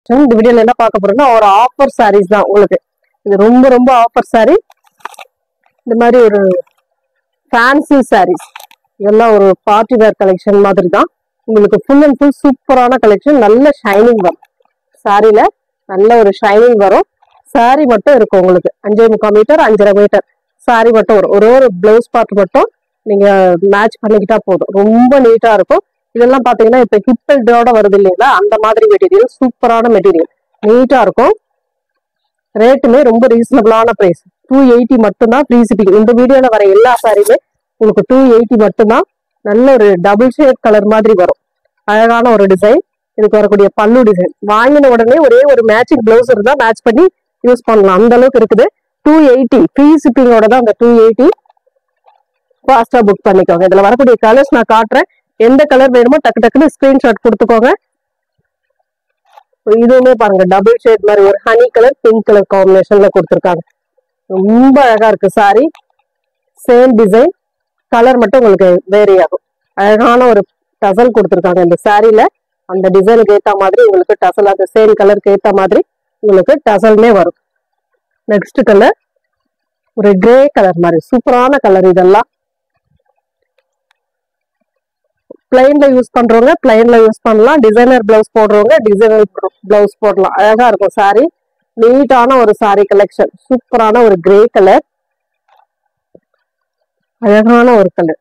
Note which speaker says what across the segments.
Speaker 1: Collection. இந்த வீடியோல என்ன பார்க்க போறோம்னா ஒரு ஆஃபர் சாரீஸ் தான் உங்களுக்கு. இது ரொம்ப ரொம்ப ஆஃபர் சாரி. இந்த மாதிரி ஒரு ஃபேன்சி சாரீஸ் இதெல்லாம் ஒரு பார்ட்டி வேர் கலெக்ஷன் மாதிரி தான். உங்களுக்கு ஃபுல் அண்ட் ஃபுல் சூப்பரான கலெக்ஷன். நல்ல ஷைனிங் வரும் சாரியில, நல்ல ஒரு ஷைனிங் வரும். சாரி மட்டும் இருக்கும் உங்களுக்கு 5.25 மீட்டர் 5.5 மீட்டர் சாரி மட்டும் வரும். ஒரு பிளவுஸ் பார்ட் மட்டும் நீங்க மேட்ச் பண்ணிக்கிட்டா போதும். ரொம்ப நீட்டா இருக்கும். இதெல்லாம் பாத்தீங்கன்னா இப்ப ஹிப்பல்டோட வருது இல்லைங்களா, அந்த மாதிரி மெட்டீரியல், சூப்பரான மெட்டீரியல், நீட்டா இருக்கும். ரேட்டுமே ரொம்ப ரீசனபிளான பிரைஸ். 280 மட்டும்தான் ஃப்ரீ ஷிப்பிங். இந்த வீடியோல வர எல்லா சாரியுமே உங்களுக்கு 280 மட்டும்தான். நல்ல ஒரு டபுள் ஷேட் கலர் மாதிரி வரும். அழகான ஒரு டிசைன். இதுக்கு வரக்கூடிய பல்லு டிசைன். வாங்கின உடனே ஒரே ஒரு மேட்சிங் பிளவுஸ் இருந்தா மேட்ச் பண்ணி யூஸ் பண்ணலாம், அந்த அளவுக்கு இருக்குது. 280 ஃப்ரீ ஷிப்பிங்கோட தான் அந்த 280. ஃபாஸ்டா புக் பண்ணிக்கோங்க. இதுல வரக்கூடிய கலர்ஸ் நான் காட்டுறேன். எந்த கலர் வேணுமோ டக்கு டக்குன்னு ஸ்கிரீன்ஷாட் கொடுத்துக்கோங்க. இதுவுமே பாருங்க டபுள் ஷேட் மாதிரி ஒரு ஹனி கலர் பிங்க் கலர் காம்பினேஷன்ல கொடுத்துருக்காங்க. ரொம்ப அழகா இருக்கு சாரி. சேம் டிசைன், கலர் மட்டும் உங்களுக்கு வேரி ஆகும். அழகான ஒரு டசல் கொடுத்துருக்காங்க இந்த சாரியில. அந்த டிசைனுக்கு ஏத்த மாதிரி உங்களுக்கு டசல், அந்த சேம் கலருக்கு ஏத்த மாதிரி உங்களுக்கு டசல்மே வரும். நெக்ஸ்ட் கலர் ஒரு கிரே கலர் மாதிரி சூப்பரான கலர். இதெல்லாம் பிளைன்ல யூஸ் பண்றவங்க பிளைன்ல யூஸ் பண்ணலாம். டிசைனர் பிளவுஸ் போடுறவங்க டிசைனர் பிளவுஸ் போடலாம். அழகா இருக்கும் சாரி. நீட்டான ஒரு சாரி கலெக்ஷன். சூப்பரான ஒரு கிரே கலர், அழகான ஒரு colour,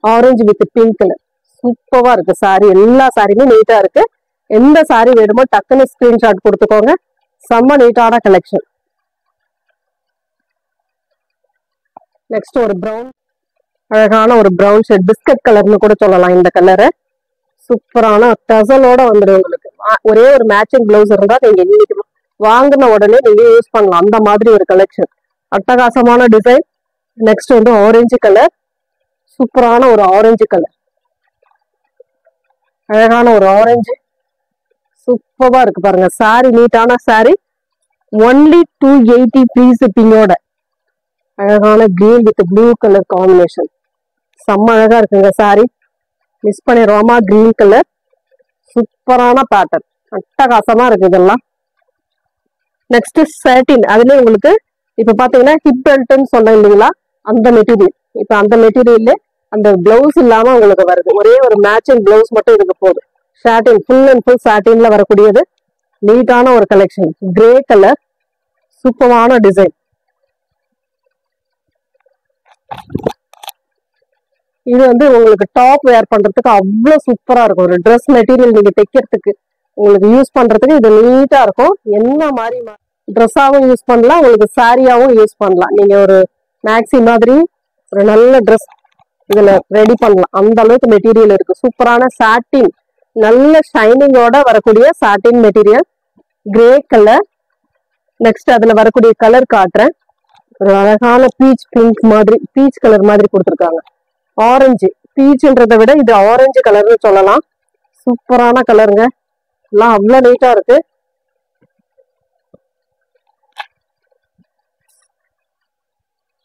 Speaker 1: orange with pink colour. சூப்பரா இருக்கு சாரி. எல்லா சாரியுமே நீட்டா இருக்கு. எந்த சாரி வேணுமோ டக்குன்னு ஸ்கிரீன்ஷாட் கொடுத்துக்கோங்க. செம்ம நீட்டான கலெக்ஷன். நெக்ஸ்ட் ஒரு பிரவுன், அழகான ஒரு பிரவுன் ஷேட், பிஸ்கட் கலர்னு கூட சொல்லலாம் இந்த கலரை. சூப்பரான டசலோட வந்துடும் உங்களுக்கு. ஒரே ஒரு மேட்சிங் பிளவுஸ் இருந்தா நீங்க இன்னைக்கு வாங்கின உடனே நீங்க யூஸ் பண்ணலாம், அந்த மாதிரி ஒரு கலெக்ஷன். அட்டகாசமான டிசைன். நெக்ஸ்ட் வந்து ஆரஞ்சு கலர், சூப்பரான ஒரு ஆரஞ்சு கலர், அழகான ஒரு ஆரஞ்சு. சூப்பரா இருக்கு பாருங்க சாரி. நீட்டான சாரி. Only 280 free ஷிப்பிங்கோட. அழகான green with blue colour combination. செம்ம அழகா இருக்குங்க சாரி. மிஸ் பண்ணிடுவோமா? கிரீன் கலர், சூப்பரான பேட்டர்ன், அட்டகாசமா இருக்கு இதெல்லாம். நெக்ஸ்ட் சாட்டின். அதுலயே உங்களுக்கு இப்ப பாத்தீங்கன்னா ஹிப் பெல்ட்னு சொன்னேன் இல்லைங்களா, அந்த மெட்டீரியல். இப்ப அந்த மெட்டீரியல்ல அந்த பிளவுஸ் இல்லாம உங்களுக்கு வருது. ஒரே ஒரு மேட்சிங் பிளவுஸ் மட்டும் இதுக்கு போதும். சாட்டின், ஃபுல் அண்ட் ஃபுல் சாட்டின்ல வரக்கூடியது. நீட்டான ஒரு கலெக்ஷன். கிரே கலர், சூப்பரான டிசைன். இது வந்து உங்களுக்கு டாப் வேர் பண்றதுக்கு அவ்வளவு சூப்பரா இருக்கும். ஒரு ட்ரெஸ் மெட்டீரியல் நீங்க தைக்கிறதுக்கு உங்களுக்கு யூஸ் பண்றதுக்கு இது நீட்டா இருக்கும். என்ன மாதிரி ட்ரெஸ்ஸாவும் யூஸ் பண்ணலாம், உங்களுக்கு சாரியாவும் யூஸ் பண்ணலாம். நீங்க ஒரு மேக்ஸி மாதிரி ஒரு நல்ல ட்ரெஸ் இதுல ரெடி பண்ணலாம், அந்த அளவுக்கு மெட்டீரியல் இருக்கு. சூப்பரான சாட்டின், நல்ல ஷைனிங்கோட வரக்கூடிய சாட்டின் மெட்டீரியல். Grey colour. நெக்ஸ்ட் அதுல வரக்கூடிய கலர் காட்டுறேன். ஒரு அழகான பீச் பிங்க் மாதிரி, பீச் கலர் மாதிரி கொடுத்துருக்காங்க. ஆரஞ்சு, பீச்ன்றதை விட இது ஆரஞ்சு கலர்னு சொல்லலாம். சூப்பரான கலருங்க. எல்லாம் அவ்வளவு நீட்டா இருக்கு.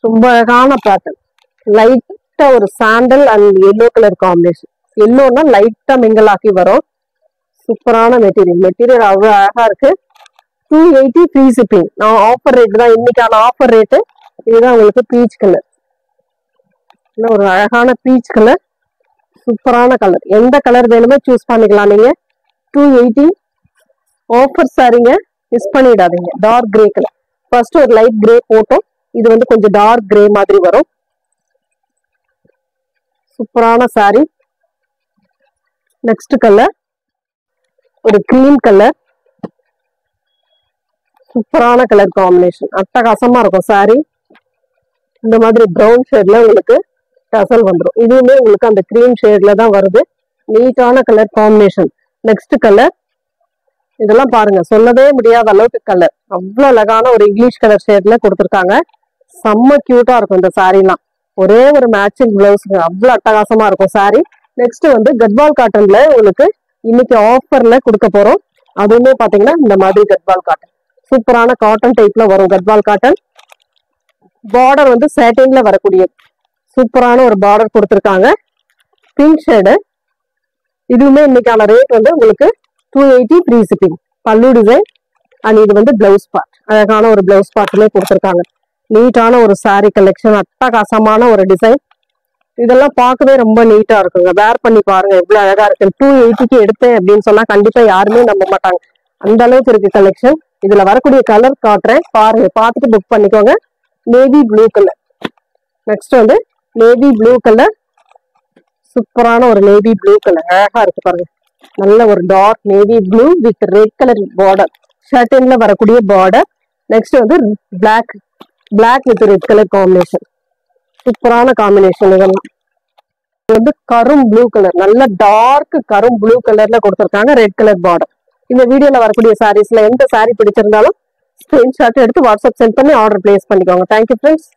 Speaker 1: ரொம்ப அழகான பேட்டர்ன். லைட்டா ஒரு sandal and yellow colour combination. எல்லோன்னா லைட்டா மிங்கல் ஆக்கி வரும். சூப்பரான மெட்டீரியல். மெட்டீரியல் அவ்வளவு அழகா இருக்கு. 280 ஃப்ரீ ஷிப்பிங். நான் ஆஃபர் ரேட் தான், இன்னைக்கான ஆஃபர் ரேட்டு இதுதான். உங்களுக்கு பீச் கலர், ஒரு அழகான பீச் கலர், சூப்பரான கலர். எந்த கலர் வேணுமோ சூஸ் பண்ணிக்கலாம் நீங்க. 280 ஆஃபர் சாரிங்க, மிஸ் பண்ணிடாதீங்க. Dark grey colour. ஃபர்ஸ்ட் ஒரு லைட் கிரே போட்டோம், இது வந்து கொஞ்சம் டார்க் கிரே மாதிரி வரும். சூப்பரான சாரி. நெக்ஸ்ட் கலர் ஒரு கிரீம் கலர், சூப்பரான கலர் காம்பினேஷன், அட்டகாசமா இருக்கும் சாரி. இந்த மாதிரி பிரவுன் ஷேட்ல உங்களுக்கு டசல் வந்துடும். இதுவுமே உங்களுக்கு அந்த கிரீம் ஷேட்ல தான் வருது. நீட்டான கலர் காம்பினேஷன். Next colour. இதெல்லாம் பாருங்க, சொல்லவே முடியாத அளவுக்கு கலர். அவ்வளவு அழகான ஒரு இங்கிலீஷ் கலர் ஷேட்ல கொடுத்துருக்காங்க. செம்ம கியூட்டா இருக்கும் இந்த சாரீலாம். ஒரே ஒரு மேட்சிங் பிளவுஸ்க்கு அவ்வளவு அட்டகாசமா இருக்கும் சாரி. நெக்ஸ்ட் வந்து கட்வால் காட்டன்ல உங்களுக்கு இன்னைக்கு ஆஃபர்ல கொடுக்க போறோம். அதுவுமே பாத்தீங்கன்னா இந்த மாதிரி கட்வால் காட்டன், சூப்பரான காட்டன் டைப்ல வரும். கட்வால் காட்டன். பார்டர் வந்து சாட்டின்ல வரக்கூடிய சூப்பரான ஒரு பார்டர் கொடுத்துருக்காங்க. Pink shade. இதுவுமே இன்னைக்கான ரேட் வந்து உங்களுக்கு 280 ஃப்ரீ ஷிப்பிங். பல்லு டிசைன் அண்ட் இது வந்து பிளவுஸ் பார்ட். அழகான ஒரு பிளவுஸ் பார்ட்டுமே கொடுத்துருக்காங்க. நீட்டான ஒரு saree கலெக்ஷன், அட்டகாசமான ஒரு டிசைன். இதெல்லாம் பார்க்கவே ரொம்ப நீட்டா இருக்குங்க. வேர் பண்ணி பாருங்க எவ்வளவு அழகா இருக்கு. 280க்கு எடுத்தேன் அப்படின்னு சொன்னா கண்டிப்பா யாருமே நம்ப மாட்டாங்க. அந்த அளவுக்கு இருக்கு கலெக்ஷன். இதுல வரக்கூடிய கலர் காட்டுறேன் பாருங்க, பார்த்துட்டு புக் பண்ணிக்கோங்க. Navy blue colour. நெக்ஸ்ட் வந்து நேவி ப்ளூ கலர், சூப்பரான ஒரு நேவி ப்ளூ கலர், அழகா இருக்கு பாருங்க. நல்ல ஒரு dark navy blue with red colour border, ஷர்ட்டின்ல வரக்கூடிய பார்டர். நெக்ஸ்ட் வந்து black with red colour combination, சூப்பரான காம்பினேஷன். இதெல்லாம் இது வந்து கரும் ப்ளூ கலர், நல்ல டார்க் கரும் ப்ளூ கலர்ல கொடுத்துருக்காங்க, ரெட் கலர் பார்டர். இந்த வீடியோல வரக்கூடிய சாரீஸ்ல எந்த சாரீ பிடிச்சிருந்தாலும் ஸ்கிரீன்ஷாட் எடுத்து வாட்ஸ்அப் சென்ட் பண்ணி ஆர்டர் பிளேஸ் பண்ணிக்கோங்க. Thank you friends.